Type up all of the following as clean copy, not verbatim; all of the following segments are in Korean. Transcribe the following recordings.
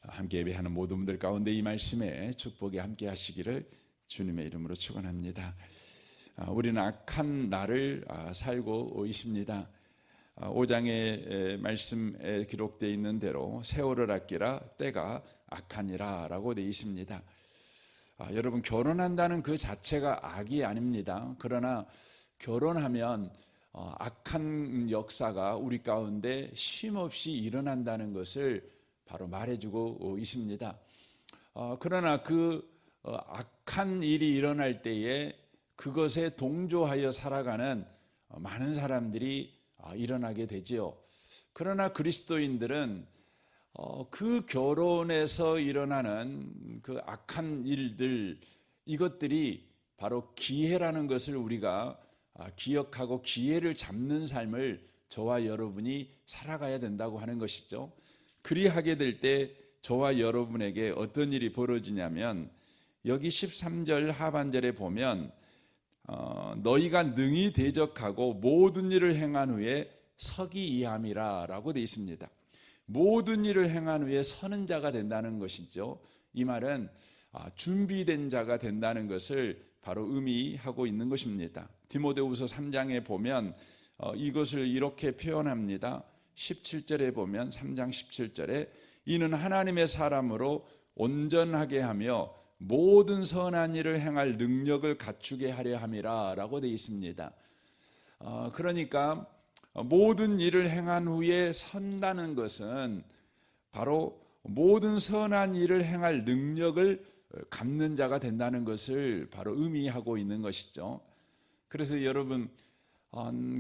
함께 예배하는 모든 분들 가운데 이 말씀에 축복이 함께 하시기를 주님의 이름으로 축원합니다. 우리는 악한 날을 살고 있습니다. 5장의 말씀에 기록되어 있는 대로 세월을 아끼라 때가 악하니라 라고 되어 있습니다. 여러분, 결혼한다는 그 자체가 악이 아닙니다. 그러나 결혼하면 악한 역사가 우리 가운데 쉼없이 일어난다는 것을 바로 말해주고 있습니다. 그러나 그 악한 일이 일어날 때에 그것에 동조하여 살아가는 많은 사람들이 일어나게 되지요. 그러나 그리스도인들은 그 결혼에서 일어나는 그 악한 일들, 이것들이 바로 기회라는 것을 우리가 기억하고 기회를 잡는 삶을 저와 여러분이 살아가야 된다고 하는 것이죠. 그리하게 될 때 저와 여러분에게 어떤 일이 벌어지냐면, 여기 13절 하반절에 보면 너희가 능히 대적하고 모든 일을 행한 후에 서기 이함이라 라고 되어 있습니다. 모든 일을 행한 후에 서는 자가 된다는 것이죠. 이 말은 준비된 자가 된다는 것을 바로 의미하고 있는 것입니다. 디모데후서 3장에 보면 이것을 이렇게 표현합니다. 17절에 보면 3장 17절에 이는 하나님의 사람으로 온전하게 하며 모든 선한 일을 행할 능력을 갖추게 하려 함이라 라고 되어 있습니다. 그러니까 모든 일을 행한 후에 선다는 것은 바로 모든 선한 일을 행할 능력을 갖는 자가 된다는 것을 바로 의미하고 있는 것이죠. 그래서 여러분,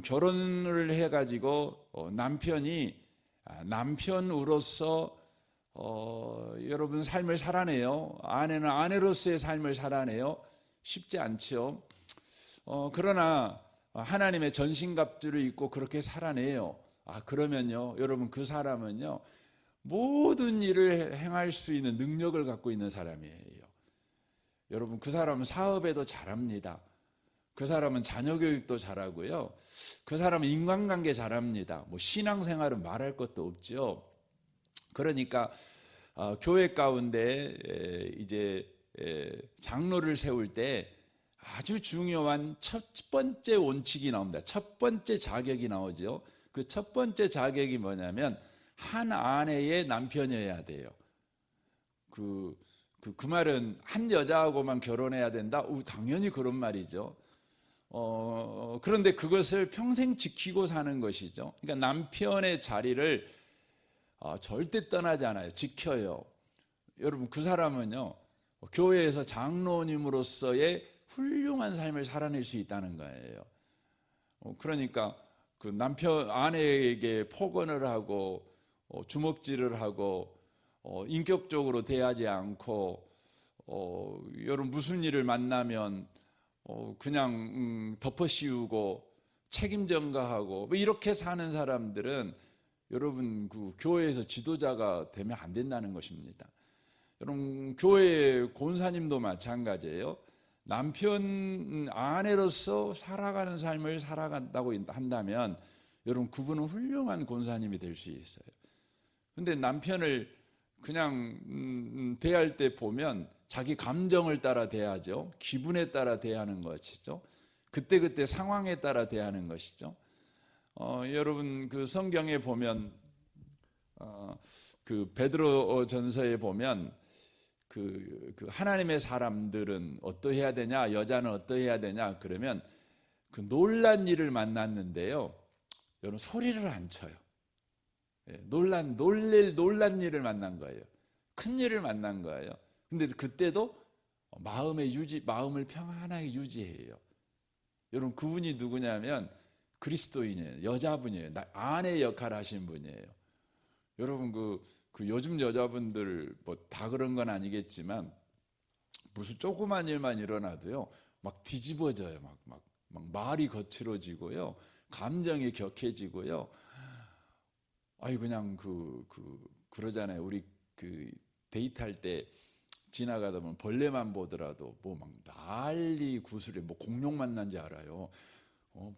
결혼을 해가지고 남편이 남편으로서 여러분 삶을 살아내요. 아내는 아내로서의 삶을 살아내요. 쉽지 않죠. 그러나 하나님의 전신갑주를 입고 그렇게 살아내요. 그러면요, 여러분, 그 사람은요 모든 일을 행할 수 있는 능력을 갖고 있는 사람이에요. 여러분, 그 사람은 사업에도 잘합니다. 그 사람은 자녀 교육도 잘하고요. 그 사람은 인간관계 잘합니다. 신앙생활은 말할 것도 없죠. 그러니까 교회 가운데 이제 장로를 세울 때 아주 중요한 첫 번째 원칙이 나옵니다. 첫 번째 자격이 나오죠. 그 첫 번째 자격이 뭐냐면 한 아내의 남편이어야 돼요. 그 말은 한 여자하고만 결혼해야 된다? 당연히 그런 말이죠. 그런데 그것을 평생 지키고 사는 것이죠. 그러니까 남편의 자리를 절대 떠나지 않아요. 지켜요. 여러분, 그 사람은요 교회에서 장로님으로서의 훌륭한 삶을 살아낼 수 있다는 거예요. 그러니까 그 남편 아내에게 폭언을 하고 주먹질을 하고 인격적으로 대하지 않고 여러분, 무슨 일을 만나면 그냥 덮어씌우고 책임 전가하고 이렇게 사는 사람들은 여러분, 그 교회에서 지도자가 되면 안 된다는 것입니다. 여러분, 교회 권사님도 마찬가지예요. 남편 아내로서 살아가는 삶을 살아간다고 한다면 여러분, 그분은 훌륭한 권사님이 될 수 있어요. 근데 남편을 그냥 대할 때 보면 자기 감정을 따라 대하죠. 기분에 따라 대하는 것이죠. 그때그때 상황에 따라 대하는 것이죠. 여러분, 그 성경에 보면 그 베드로 전서에 보면 그 하나님의 사람들은 어떠해야 되냐, 여자는 어떠해야 되냐, 그러면 그 놀란 일을 만났는데요, 여러분, 소리를 안 쳐요. 놀란 일을 만난 거예요. 큰 일을 만난 거예요. 근데 그때도 마음을 평안하게 유지해요. 여러분, 그분이 누구냐면 그리스도인이에요. 여자분이에요. 아내 역할을 하신 분이에요. 여러분, 그 요즘 여자분들 다 그런 건 아니겠지만 무슨 조그만 일만 일어나도요 막 뒤집어져요. 막 말이 거칠어지고요, 감정이 격해지고요. 그냥 그러잖아요. 우리 데이트할 때 지나가다 보면 벌레만 보더라도 막 난리 구슬에 공룡 만난지 알아요.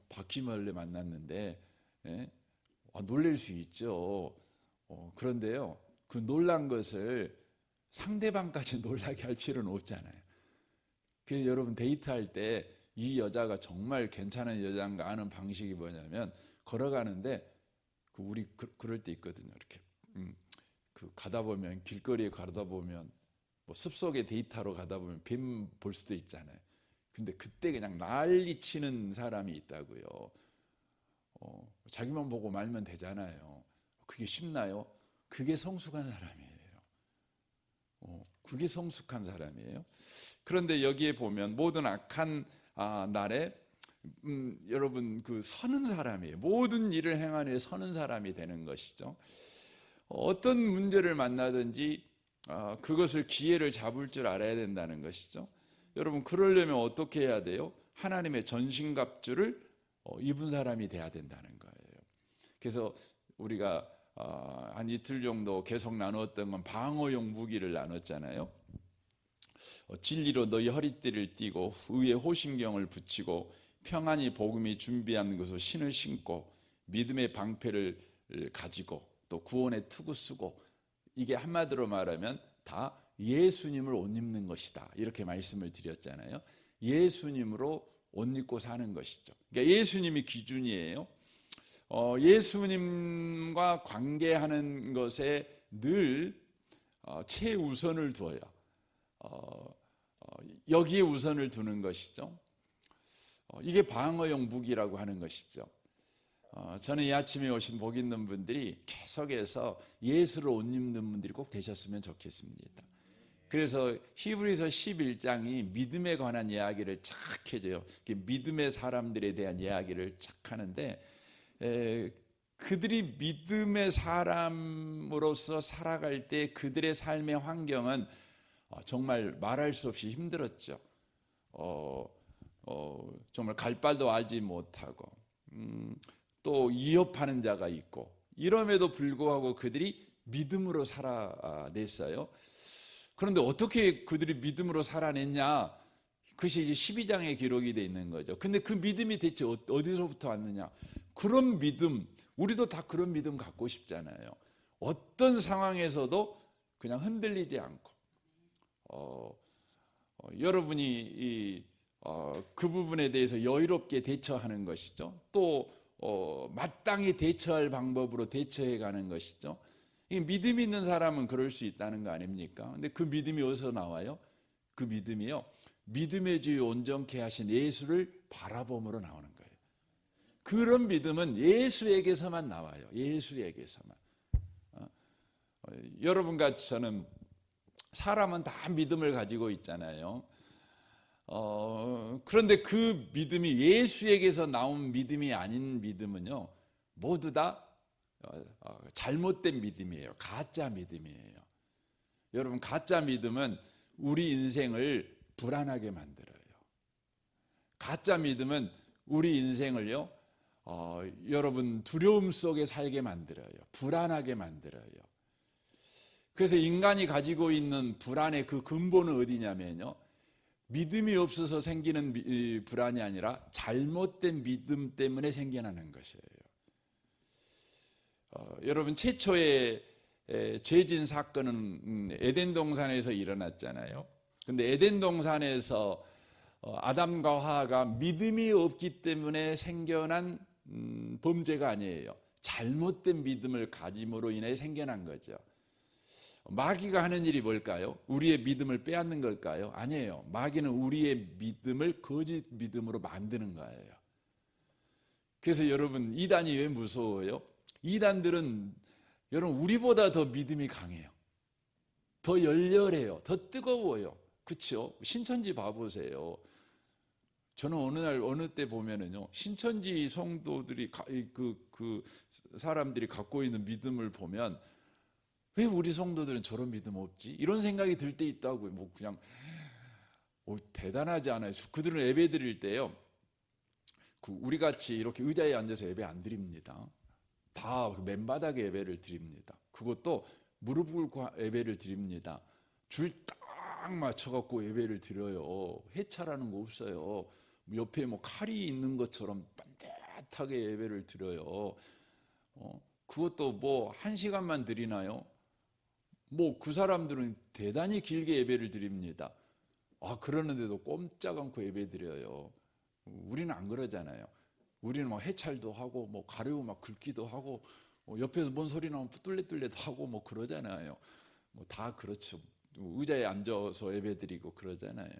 바퀴벌레 만났는데 놀랄 수 있죠. 그런데요, 그 놀란 것을 상대방까지 놀라게 할 필요는 없잖아요. 그래서 여러분 데이트할 때 이 여자가 정말 괜찮은 여자인가 하는 방식이 뭐냐면, 걸어가는데 우리 그럴 때 있거든요. 이렇게 가다 보면, 길거리에 가다 보면, 뭐 숲속에 데이트하러 가다 보면 뱀 볼 수도 있잖아요. 근데 그때 그냥 난리 치는 사람이 있다고요. 자기만 보고 말면 되잖아요. 그게 쉽나요? 그게 성숙한 사람이에요. 그게 성숙한 사람이에요. 그런데 여기에 보면 모든 악한 날에 여러분 그 서는 사람이에요. 모든 일을 행하는 서는 사람이 되는 것이죠. 어떤 문제를 만나든지 그것을 기회를 잡을 줄 알아야 된다는 것이죠. 여러분 그러려면 어떻게 해야 돼요? 하나님의 전신갑주를 입은 사람이 돼야 된다는 거예요. 그래서 우리가 한 이틀 정도 계속 나누었던 건 방어용 무기를 나눴잖아요. 진리로 너희 허리띠를 띠고 의의 호심경을 붙이고 평안히 복음이 준비한 것으로 신을 신고 믿음의 방패를 가지고 또 구원의 투구 쓰고, 이게 한마디로 말하면 다 예수님을 옷 입는 것이다, 이렇게 말씀을 드렸잖아요. 예수님으로 옷 입고 사는 것이죠. 그러니까 예수님이 기준이에요. 예수님과 관계하는 것에 늘 최우선을 두어요. 여기에 우선을 두는 것이죠. 이게 방어용 무기라고 하는 것이죠. 저는 이 아침에 오신 복 있는 분들이 계속해서 예수를 옷 입는 분들이 꼭 되셨으면 좋겠습니다. 그래서 히브리서 11장이 믿음에 관한 이야기를 착 해줘요. 믿음의 사람들에 대한 이야기를 착 하는데, 그들이 믿음의 사람으로서 살아갈 때 그들의 삶의 환경은 정말 말할 수 없이 힘들었죠. 정말 갈 바도 알지 못하고 또 위협하는 자가 있고, 이럼에도 불구하고 그들이 믿음으로 살아냈어요. 그런데 어떻게 그들이 믿음으로 살아냈냐? 그것이 이제 12장에 기록이 되어 있는 거죠. 근데 그 믿음이 대체 어디서부터 왔느냐? 그런 믿음, 우리도 다 그런 믿음 갖고 싶잖아요. 어떤 상황에서도 그냥 흔들리지 않고, 여러분이 그 부분에 대해서 여유롭게 대처하는 것이죠. 또 마땅히 대처할 방법으로 대처해 가는 것이죠. 믿음이 있는 사람은 그럴 수 있다는 거 아닙니까? 근데 그 믿음이 어디서 나와요? 그 믿음이요, 믿음의 주요 온전케 하신 예수를 바라봄으로 나오는 거예요. 그런 믿음은 예수에게서만 나와요. 예수에게서만. 여러분같이 저는, 사람은 다 믿음을 가지고 있잖아요. 그런데 그 믿음이 예수에게서 나온 믿음이 아닌 믿음은요, 모두 다 잘못된 믿음이에요. 가짜 믿음이에요. 여러분, 가짜 믿음은 우리 인생을 불안하게 만들어요. 가짜 믿음은 우리 인생을요, 여러분 두려움 속에 살게 만들어요. 불안하게 만들어요. 그래서 인간이 가지고 있는 불안의 그 근본은 어디냐면요, 믿음이 없어서 생기는 불안이 아니라 잘못된 믿음 때문에 생겨나는 것이에요. 여러분, 최초의 죄진 사건은 에덴 동산에서 일어났잖아요. 근데 에덴 동산에서 아담과 하와가 믿음이 없기 때문에 생겨난 범죄가 아니에요. 잘못된 믿음을 가짐으로 인해 생겨난 거죠. 마귀가 하는 일이 뭘까요? 우리의 믿음을 빼앗는 걸까요? 아니에요. 마귀는 우리의 믿음을 거짓 믿음으로 만드는 거예요. 그래서 여러분, 이단이 왜 무서워요? 이단들은 여러분 우리보다 더 믿음이 강해요. 더 열렬해요. 더 뜨거워요. 그렇죠? 신천지 봐보세요. 저는 어느 날 어느 때 보면은요, 신천지 성도들이 그 사람들이 갖고 있는 믿음을 보면, 왜 우리 성도들은 저런 믿음 없지? 이런 생각이 들 때 있다고요. 뭐 그냥 대단하지 않아요. 그들은 예배 드릴 때요, 우리 같이 이렇게 의자에 앉아서 예배 안 드립니다. 다 맨바닥에 예배를 드립니다. 그것도 무릎 꿇고 예배를 드립니다. 줄 딱 맞춰갖고 예배를 드려요. 해차라는 거 없어요. 옆에 뭐 칼이 있는 것처럼 반듯하게 예배를 드려요. 그것도 뭐 1시간만 드리나요? 뭐 그 사람들은 대단히 길게 예배를 드립니다. 그러는데도 꼼짝 않고 예배 드려요. 우리는 안 그러잖아요. 우리는 막 해찰도 하고 뭐 가려고 막 긁기도 하고 옆에서 뭔 소리 나면 뚫레뚫레도 하고 뭐 그러잖아요. 뭐 다 그렇죠. 의자에 앉아서 예배 드리고 그러잖아요.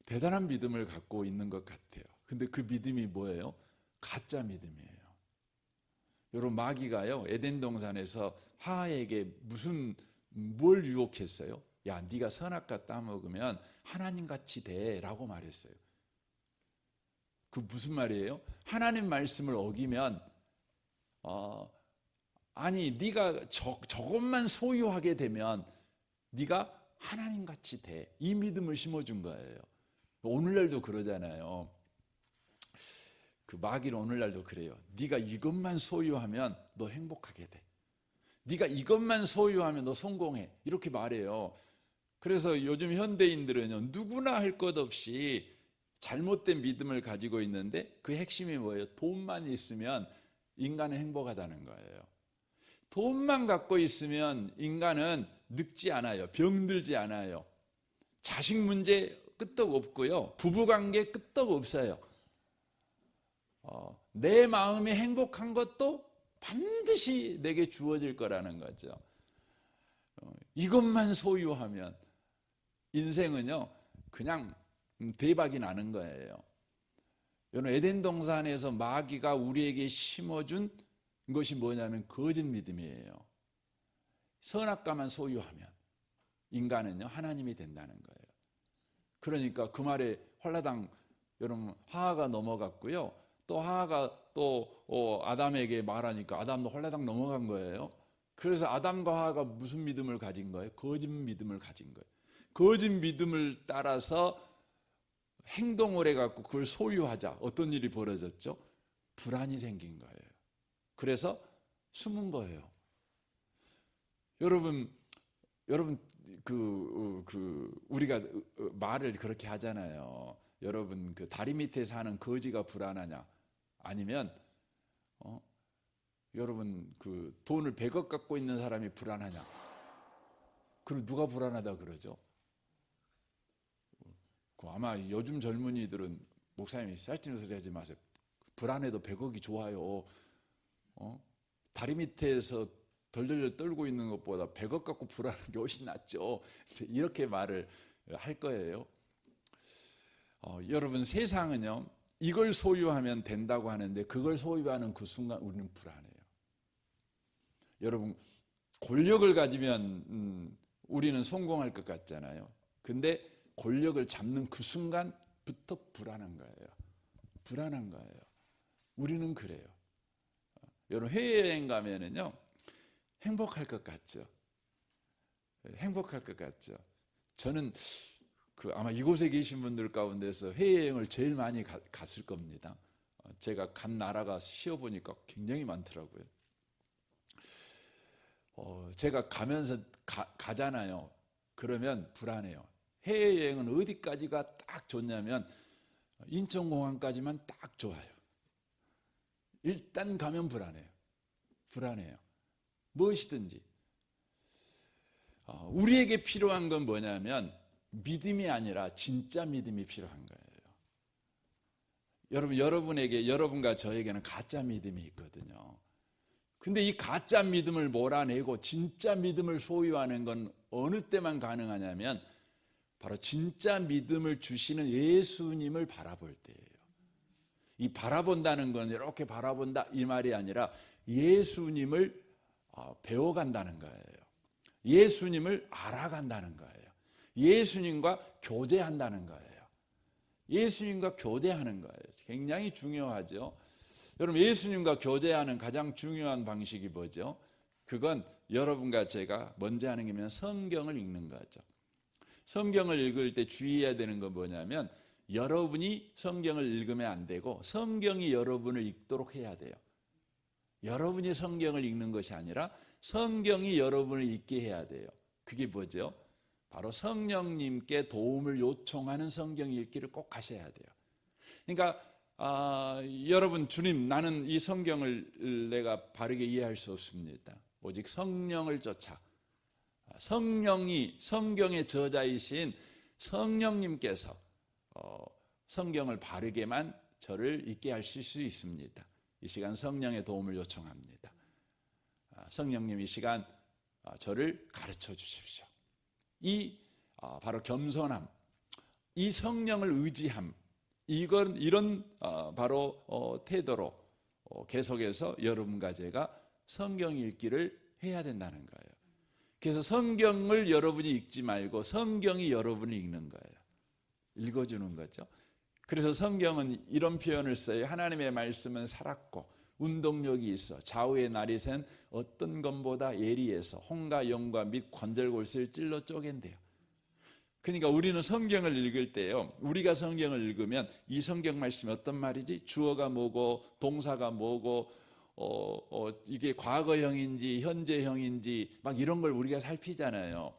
대단한 믿음을 갖고 있는 것 같아요. 근데 그 믿음이 뭐예요? 가짜 믿음이에요. 여러분, 마귀가요 에덴 동산에서 하와에게 뭘 유혹했어요? 야, 네가 선악과 따먹으면 하나님같이 돼라고 말했어요. 그 무슨 말이에요? 하나님 말씀을 어기면 아니 네가 저것만 소유하게 되면 네가 하나님같이 돼. 이 믿음을 심어준 거예요. 오늘날도 그러잖아요. 그 마귀는 오늘날도 그래요. 네가 이것만 소유하면 너 행복하게 돼. 네가 이것만 소유하면 너 성공해. 이렇게 말해요. 그래서 요즘 현대인들은요, 누구나 할 것 없이 잘못된 믿음을 가지고 있는데 그 핵심이 뭐예요? 돈만 있으면 인간은 행복하다는 거예요. 돈만 갖고 있으면 인간은 늙지 않아요. 병들지 않아요. 자식 문제 끄떡 없고요. 부부관계 끄떡 없어요. 내 마음이 행복한 것도 반드시 내게 주어질 거라는 거죠. 이것만 소유하면 인생은요 그냥 대박이 나는 거예요. 여러분, 에덴 동산에서 마귀가 우리에게 심어준 것이 뭐냐면 거짓 믿음이에요. 선악과만 소유하면 인간은요 하나님이 된다는 거예요. 그러니까 그 말에 홀라당 여러분 하하가 넘어갔고요. 또 하하가 또 아담에게 말하니까 아담도 홀라당 넘어간 거예요. 그래서 아담과 하하가 무슨 믿음을 가진 거예요? 거짓 믿음을 가진 거예요. 거짓 믿음을 따라서 행동을 해갖고 그걸 소유하자. 어떤 일이 벌어졌죠? 불안이 생긴 거예요. 그래서 숨은 거예요. 여러분 우리가 말을 그렇게 하잖아요. 여러분 그 다리 밑에 사는 거지가 불안하냐? 아니면 여러분 그 돈을 100억 갖고 있는 사람이 불안하냐? 그럼 누가 불안하다 그러죠? 아마 요즘 젊은이들은 목사님이 쌀뜨는 소리 하지 마세요. 불안해도 100억이 좋아요. 다리 밑에서 덜덜 떨고 있는 것보다 100억 갖고 불안한 게 훨씬 낫죠. 이렇게 말을 할 거예요. 여러분 세상은요 이걸 소유하면 된다고 하는데 그걸 소유하는 그 순간 우리는 불안해요. 여러분 권력을 가지면 우리는 성공할 것 같잖아요. 근데 권력을 잡는 그 순간부터 불안한 거예요. 불안한 거예요. 우리는 그래요. 여러분 해외여행 가면은요 행복할 것 같죠. 행복할 것 같죠. 저는 아마 이곳에 계신 분들 가운데서 해외여행을 제일 많이 갔을 겁니다. 제가 간 나라가 쉬어보니까 굉장히 많더라고요. 제가 가면서 가잖아요. 그러면 불안해요. 해외여행은 어디까지가 딱 좋냐면 인천공항까지만 딱 좋아요. 일단 가면 불안해요. 불안해요. 무엇이든지. 우리에게 필요한 건 뭐냐면 믿음이 아니라 진짜 믿음이 필요한 거예요. 여러분과 저에게는 가짜 믿음이 있거든요. 근데 이 가짜 믿음을 몰아내고 진짜 믿음을 소유하는 건 어느 때만 가능하냐면 바로 진짜 믿음을 주시는 예수님을 바라볼 때예요. 이 바라본다는 건 이렇게 바라본다 이 말이 아니라 예수님을 배워간다는 거예요. 예수님을 알아간다는 거예요. 예수님과 교제한다는 거예요. 예수님과 교제하는 거예요. 굉장히 중요하죠. 여러분 예수님과 교제하는 가장 중요한 방식이 뭐죠? 그건 여러분과 제가 먼저 하는 게 뭐냐면 성경을 읽는 거죠. 성경을 읽을 때 주의해야 되는 건 뭐냐면 여러분이 성경을 읽으면 안 되고 성경이 여러분을 읽도록 해야 돼요. 여러분이 성경을 읽는 것이 아니라 성경이 여러분을 읽게 해야 돼요. 그게 뭐죠? 바로 성령님께 도움을 요청하는 성경 읽기를 꼭 하셔야 돼요. 그러니까 여러분 주님 나는 이 성경을 내가 바르게 이해할 수 없습니다. 오직 성령을 쫓아 성령이 성경의 저자이신 성령님께서 성경을 바르게만 저를 읽게 하실 수 있습니다. 이 시간 성령의 도움을 요청합니다. 성령님 이 시간 저를 가르쳐 주십시오. 이 바로 겸손함, 이 성령을 의지함, 이런 바로 태도로 계속해서 여러분과 제가 성경 읽기를 해야 된다는 거예요. 그래서 성경을 여러분이 읽지 말고 성경이 여러분이 읽는 거예요. 읽어주는 거죠. 그래서 성경은 이런 표현을 써요. 하나님의 말씀은 살았고 운동력이 있어 좌우의 날이 센 어떤 검보다 예리해서 홍과 영과 및 관절골수를 찔러 쪼갠대요. 그러니까 우리는 성경을 읽을 때요, 우리가 성경을 읽으면 이 성경 말씀이 어떤 말이지? 주어가 뭐고 동사가 뭐고 이게 과거형인지 현재형인지 막 이런 걸 우리가 살피잖아요.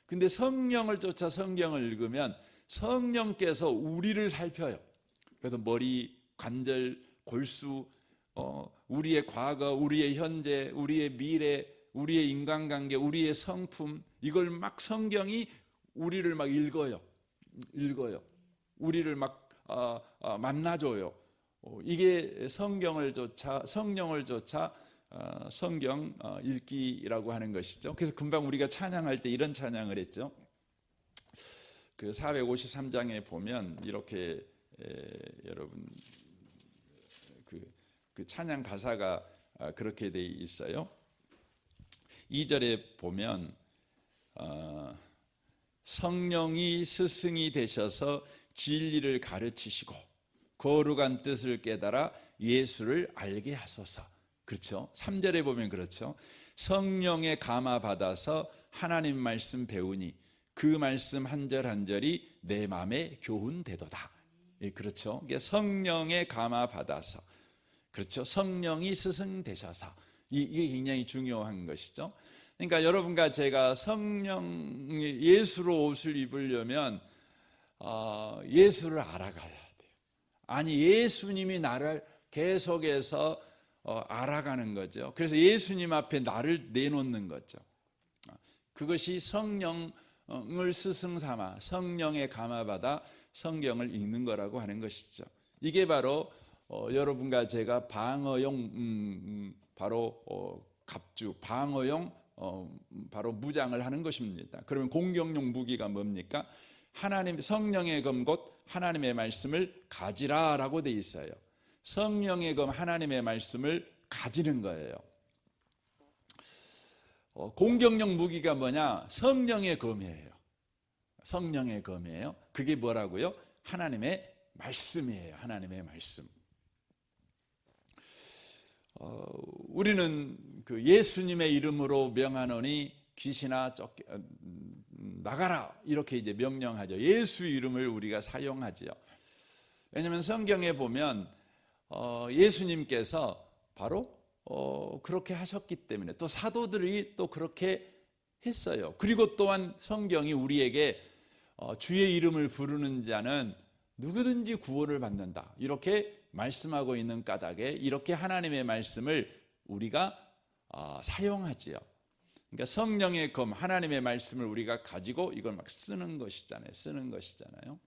근데 성령을 쫓아 성경을 읽으면 성령께서 우리를 살펴요. 그래서 머리, 관절, 골수, 우리의 과거, 우리의 현재, 우리의 미래, 우리의 인간관계, 우리의 성품, 이걸 막 성경이 우리를 막 읽어요. 우리를 막 만나줘요. 이게 성령을 쫓아 성경 읽기라고 하는 것이죠. 그래서 금방 우리가 찬양할 때 이런 찬양을 했죠. 그 453장에 보면 이렇게 여러분 그 찬양 가사가 그렇게 돼 있어요. 2절에 보면 성령이 스승이 되셔서 진리를 가르치시고 거룩한 뜻을 깨달아 예수를 알게 하소서. 그렇죠? 3절에 보면 그렇죠. 성령의 감화 받아서 하나님 말씀 배우니 그 말씀 한 절 한 절이 내 마음에 교훈되도다. 예, 그렇죠? 성령의 감화 받아서, 그렇죠? 성령이 스승 되셔서, 이게 굉장히 중요한 것이죠. 그러니까 여러분과 제가 예수로 옷을 입으려면 예수를 알아가야 돼요. 아니, 예수님이 나를 계속해서 알아가는 거죠. 그래서 예수님 앞에 나를 내놓는 거죠. 그것이 성령을 스승 삼아 성령의 감화받아 성경을 읽는 거라고 하는 것이죠. 이게 바로 여러분과 제가 방어용 바로 갑주, 방어용 바로 무장을 하는 것입니다. 그러면 공격용 무기가 뭡니까? 하나님 성령의 검 곧 하나님의 말씀을 가지라라고 돼 있어요. 성령의 검 하나님의 말씀을 가지는 거예요. 공격용 무기가 뭐냐? 성령의 검이에요. 성령의 검이에요. 그게 뭐라고요? 하나님의 말씀이에요. 하나님의 말씀. 우리는 그 예수님의 이름으로 명하노니 귀신아 나가라 이렇게 이제 명령하죠. 예수 이름을 우리가 사용하죠. 왜냐하면 성경에 보면 예수님께서 바로 그렇게 하셨기 때문에 또 사도들이 또 그렇게 했어요. 그리고 또한 성경이 우리에게 주의 이름을 부르는 자는 누구든지 구원을 받는다 이렇게 말씀하고 있는 까닭에 이렇게 하나님의 말씀을 우리가 사용하지요. 그러니까 성령의 검 하나님의 말씀을 우리가 가지고 이걸 막 쓰는 것이잖아요.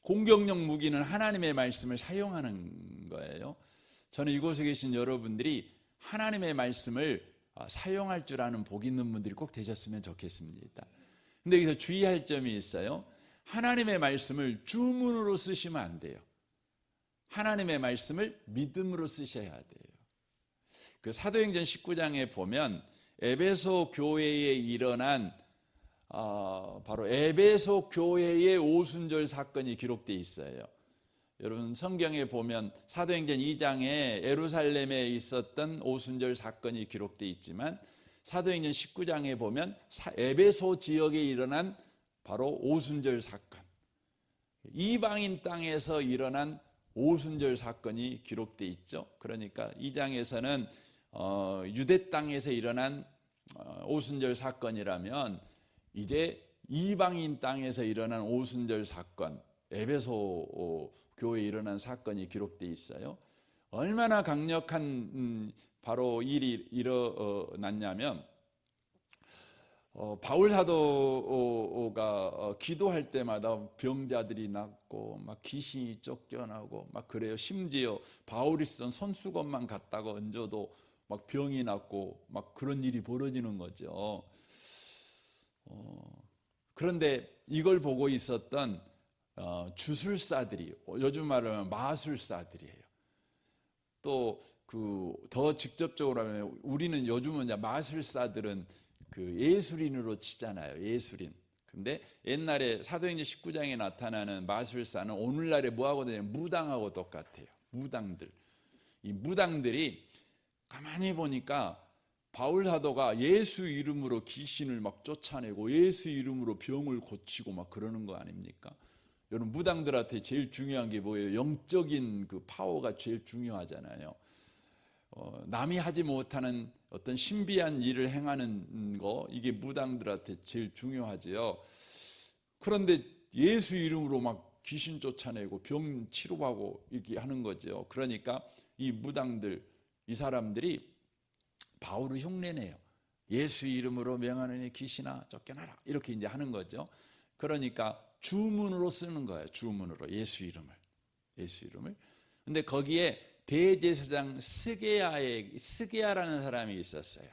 공격용 무기는 하나님의 말씀을 사용하는 거예요. 저는 이곳에 계신 여러분들이 하나님의 말씀을 사용할 줄 아는 복 있는 분들이 꼭 되셨으면 좋겠습니다. 근데 여기서 주의할 점이 있어요. 하나님의 말씀을 주문으로 쓰시면 안 돼요. 하나님의 말씀을 믿음으로 쓰셔야 돼요. 그 사도행전 19장에 보면 에베소 교회에 일어난 바로 에베소 교회의 오순절 사건이 기록되어 있어요. 여러분 성경에 보면 사도행전 2장에 예루살렘에 있었던 오순절 사건이 기록되어 있지만 사도행전 19장에 보면 에베소 지역에 일어난 바로 오순절 사건, 이방인 땅에서 일어난 오순절 사건이 기록되어 있죠. 그러니까 2장에서는 유대 땅에서 일어난 오순절 사건이라면 이제 이방인 땅에서 일어난 오순절 사건, 에베소 교회에 일어난 사건이 기록되어 있어요. 얼마나 강력한 바로 일이 일어났냐면 바울 사도가 기도할 때마다 병자들이 낫고 막 귀신이 쫓겨나고 막 그래요. 심지어 바울이 쓴 손수건만 갖다가 얹어도 막 병이 낫고 막 그런 일이 벌어지는 거죠. 그런데 이걸 보고 있었던 주술사들이, 요즘 말하면 마술사들이에요. 또 더 직접적으로 하면 우리는 요즘은 이제 마술사들은 그 예술인으로 치잖아요. 예술인. 근데 옛날에 사도행전 19장에 나타나는 마술사는 오늘날에 뭐하고 되냐면 무당하고 똑같아요. 무당들. 이 무당들이 가만히 보니까 바울 사도가 예수 이름으로 귀신을 막 쫓아내고 예수 이름으로 병을 고치고 막 그러는 거 아닙니까? 여러분, 무당들한테 제일 중요한 게 뭐예요? 영적인 그 파워가 제일 중요하잖아요. 남이 하지 못하는 어떤 신비한 일을 행하는 거, 이게 무당들한테 제일 중요하지요. 그런데 예수 이름으로 막 귀신 쫓아내고 병 치료하고 이렇게 하는 거죠. 그러니까 이 무당들, 이 사람들이 바울을 흉내내요. 예수 이름으로 명하느니 귀신아 쫓겨나라, 이렇게 이제 하는 거죠. 그러니까 주문으로 쓰는 거예요. 주문으로 예수 이름을. 근데 거기에 대제사장 스게야라는 사람이 있었어요.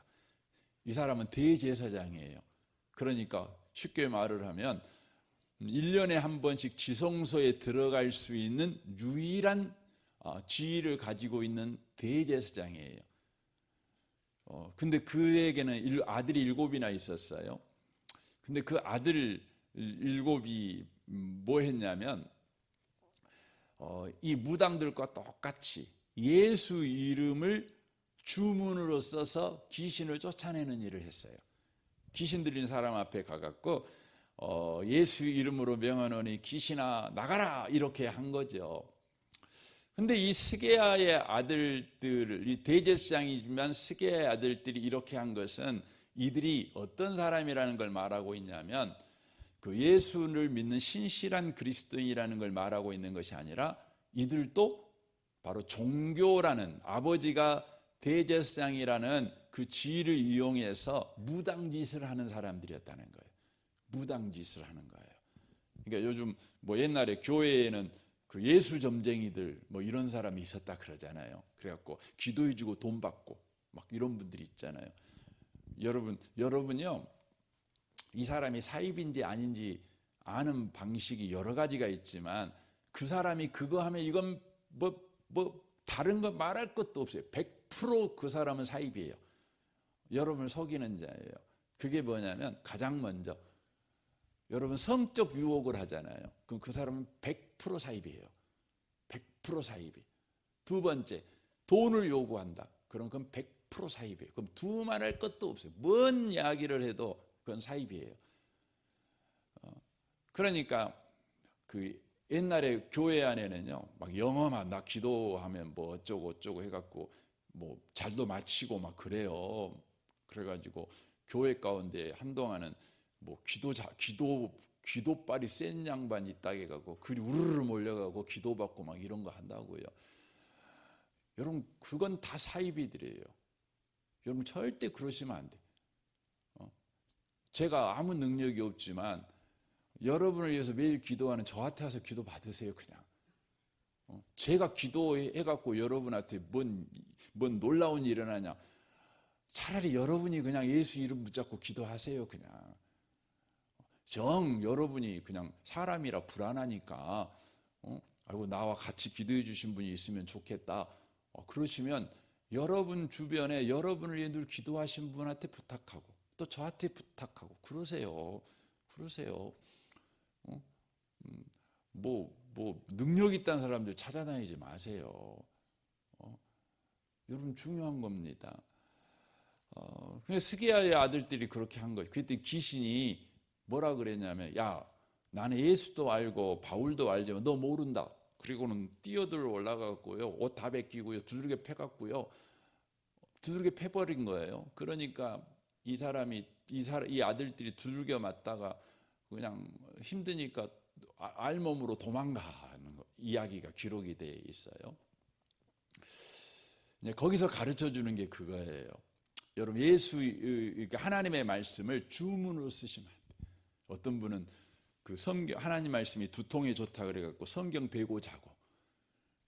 이 사람은 대제사장이에요. 그러니까 쉽게 말을 하면 1년에 한 번씩 지성소에 들어갈 수 있는 유일한 지위를 가지고 있는 대제사장이에요. 근데 그에게는 아들이 7이나 있었어요. 근데 그 아들 7이 뭐 했냐면 이 무당들과 똑같이 예수 이름을 주문으로 써서 귀신을 쫓아내는 일을 했어요. 귀신 들린 사람 앞에 가갖고 예수 이름으로 명하노니 귀신아 나가라, 이렇게 한 거죠. 근데 이 스게야의 아들들, 이 대제사장이지만 스게야의 아들들이 이렇게 한 것은 이들이 어떤 사람이라는 걸 말하고 있냐면 그 예수를 믿는 신실한 그리스도인이라는 걸 말하고 있는 것이 아니라 이들도 바로 종교라는, 아버지가 대제사장이라는 그 지위를 이용해서 무당짓을 하는 사람들이었다는 거예요. 무당짓을 하는 거예요. 그러니까 요즘 뭐 옛날에 교회에는 그 예수 점쟁이들 뭐 이런 사람이 있었다 그러잖아요. 그래갖고 기도해주고 돈 받고 막 이런 분들이 있잖아요. 여러분요, 이 사람이 사입인지 아닌지 아는 방식이 여러 가지가 있지만 그 사람이 그거 하면 이건 뭐 다른 거 말할 것도 없어요. 100% 그 사람은 사입이에요. 여러분을 속이는 자예요. 그게 뭐냐면 가장 먼저 여러분 성적 유혹을 하잖아요. 그럼 그 사람은 100% 사입이에요. 100% 사입이. 두 번째, 돈을 요구한다. 그럼 그건 100% 사입이에요. 그럼 두말할 것도 없어요. 뭔 이야기를 해도 그건 사입이에요. 그러니까 그 옛날에 교회 안에는요, 막 영어만 나 기도하면 뭐 어쩌고 해갖고 뭐 잘도 마치고 막 그래요. 그래가지고 교회 가운데 한동안은 뭐 기도빨이 센 양반이 있다 해가고 그리 우르르 몰려가고 기도받고 막 이런 거 한다고요. 여러분, 그건 다 사이비들이에요. 여러분 절대 그러시면 안 돼. 제가 아무 능력이 없지만 여러분을 위해서 매일 기도하는 저한테 와서 기도 받으세요. 그냥 제가 기도해갖고 여러분한테 뭔 놀라운 일이 일어나냐. 차라리 여러분이 그냥 예수 이름 붙잡고 기도하세요. 그냥 여러분이 그냥 사람이라 불안하니까 아이고 나와 같이 기도해 주신 분이 있으면 좋겠다. 그러시면 여러분 주변에 여러분을 위해 늘 기도하신 분한테 부탁하고 또 저한테 부탁하고 그러세요. 뭐 능력 있다는 사람들 찾아다니지 마세요. 여러분 중요한 겁니다. 스게야의 아들들이 그렇게 한 거예요. 그때 귀신이 뭐라 그랬냐면, 야, 나는 예수도 알고 바울도 알지만 너 모른다. 그리고는 뛰어들어 올라갔고요, 옷 다 벗기고요, 두들겨 패갔고요, 두들겨 패버린 거예요. 그러니까 이 아들들이 두들겨 맞다가 그냥 힘드니까 알몸으로 도망가는 이야기가 기록이 되어 있어요. 거기서 가르쳐 주는 게 그거예요. 여러분 하나님의 말씀을 주문으로 쓰시면 안 돼요. 어떤 분은 그 성경 하나님 말씀이 두통에 좋다 그래갖고 성경 베고 자고,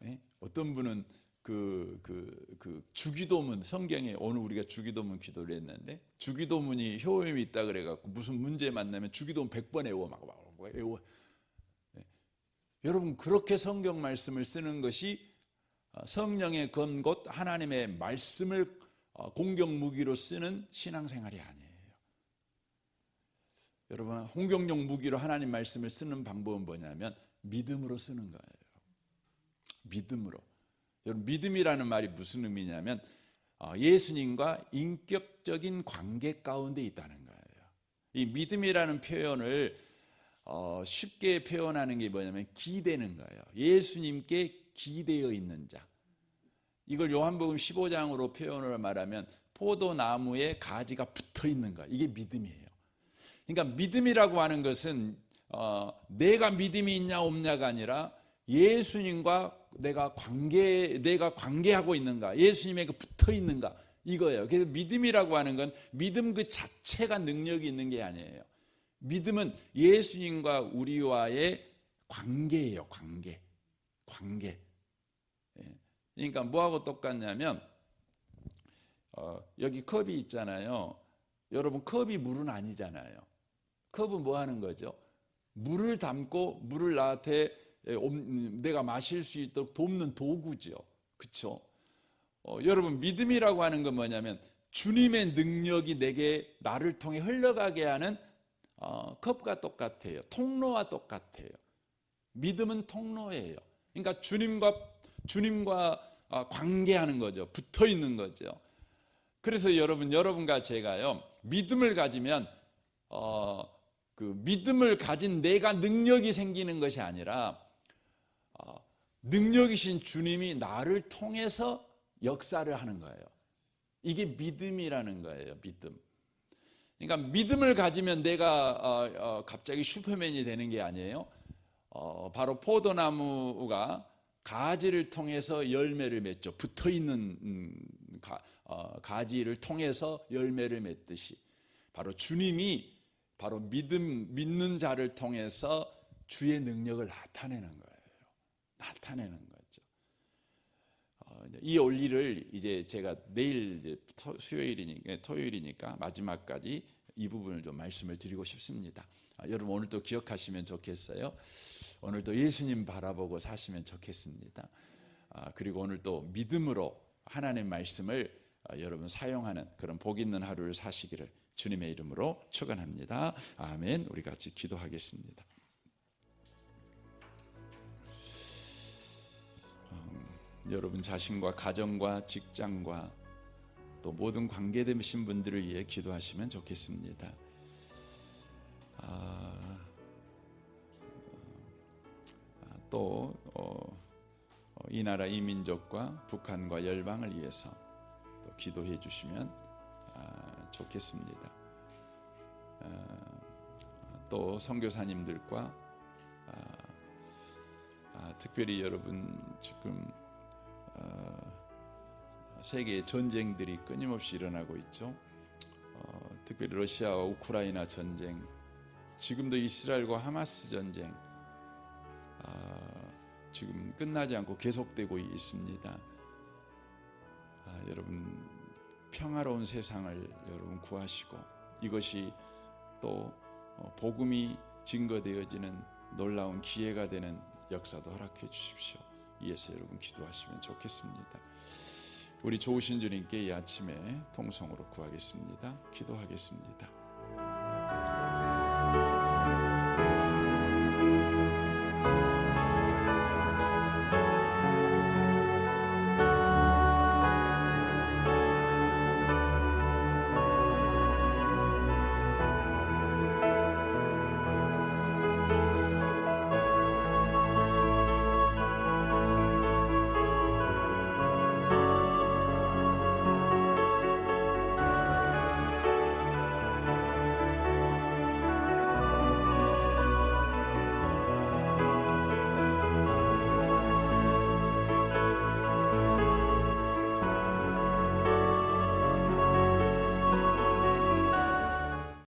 예? 어떤 분은 그 주기도문 성경에 오늘 우리가 주기도문 기도를 했는데 주기도문이 효험이 있다 그래갖고 무슨 문제 만나면 주기도문 100번 외워 막 외워. 예. 여러분 그렇게 성경 말씀을 쓰는 것이 성령의 건 곧 하나님의 말씀을 공격 무기로 쓰는 신앙생활이 아니에요. 여러분 공격용 무기로 하나님 말씀을 쓰는 방법은 뭐냐면 믿음으로 쓰는 거예요. 믿음으로. 여러분 믿음이라는 말이 무슨 의미냐면 예수님과 인격적인 관계 가운데 있다는 거예요. 이 믿음이라는 표현을 쉽게 표현하는 게 뭐냐면 기대는 거예요. 예수님께 기대어 있는 자. 이걸 요한복음 15장으로 표현을 말하면 포도나무에 가지가 붙어 있는 거. 이게 믿음이에요. 그러니까 믿음이라고 하는 것은 내가 믿음이 있냐 없냐가 아니라 예수님과 내가 관계하고 있는가, 예수님에게 붙어 있는가 이거예요. 그래서 믿음이라고 하는 건 믿음 그 자체가 능력이 있는 게 아니에요. 믿음은 예수님과 우리와의 관계예요. 관계. 그러니까 뭐하고 똑같냐면 여기 컵이 있잖아요. 여러분 컵이 물은 아니잖아요. 컵은 뭐 하는 거죠? 물을 담고 물을 나한테 내가 마실 수 있도록 돕는 도구죠. 그렇죠? 여러분 믿음이라고 하는 건 뭐냐면 주님의 능력이 나를 통해 흘러가게 하는 컵과 똑같아요. 통로와 똑같아요. 믿음은 통로예요. 그러니까 주님과 관계하는 거죠. 붙어 있는 거죠. 그래서 여러분과 제가요 믿음을 가지면 그 믿음을 가진 내가 능력이 생기는 것이 아니라 능력이신 주님이 나를 통해서 역사를 하는 거예요. 이게 믿음이라는 거예요. 믿음. 그러니까 믿음을 가지면 내가 갑자기 슈퍼맨이 되는 게 아니에요. 바로 포도나무가 가지를 통해서 열매를 맺죠. 붙어있는 가지를 통해서 열매를 맺듯이 바로 주님이 바로 믿는 자를 통해서 주의 능력을 나타내는 거예요. 나타내는 거죠. 이 원리를 이제 제가 내일 토요일이니까 마지막까지 이 부분을 좀 말씀을 드리고 싶습니다. 여러분 오늘도 기억하시면 좋겠어요. 오늘도 예수님 바라보고 사시면 좋겠습니다. 그리고 오늘도 믿음으로 하나님의 말씀을 여러분 사용하는 그런 복 있는 하루를 사시기를 주님의 이름으로 축원합니다. 아멘. 우리 같이 기도하겠습니다. 여러분 자신과 가정과 직장과 또 모든 관계되신 분들을 위해 기도하시면 좋겠습니다. 또 이 나라 이 민족과 북한과 열방을 위해서 또 기도해 주시면 좋겠습니다. 또 선교사님들과 특별히 여러분 지금 세계의 전쟁들이 끊임없이 일어나고 있죠. 특별히 러시아와 우크라이나 전쟁, 지금도 이스라엘과 하마스 전쟁 지금 끝나지 않고 계속되고 있습니다. 여러분 평화로운 세상을 여러분 구하시고 이것이 또 복음이 증거되어지는 놀라운 기회가 되는 역사도 허락해 주십시오. 이에서 여러분 기도하시면 좋겠습니다. 우리 좋으신 주님께 이 아침에 통성으로 구하겠습니다. 기도하겠습니다.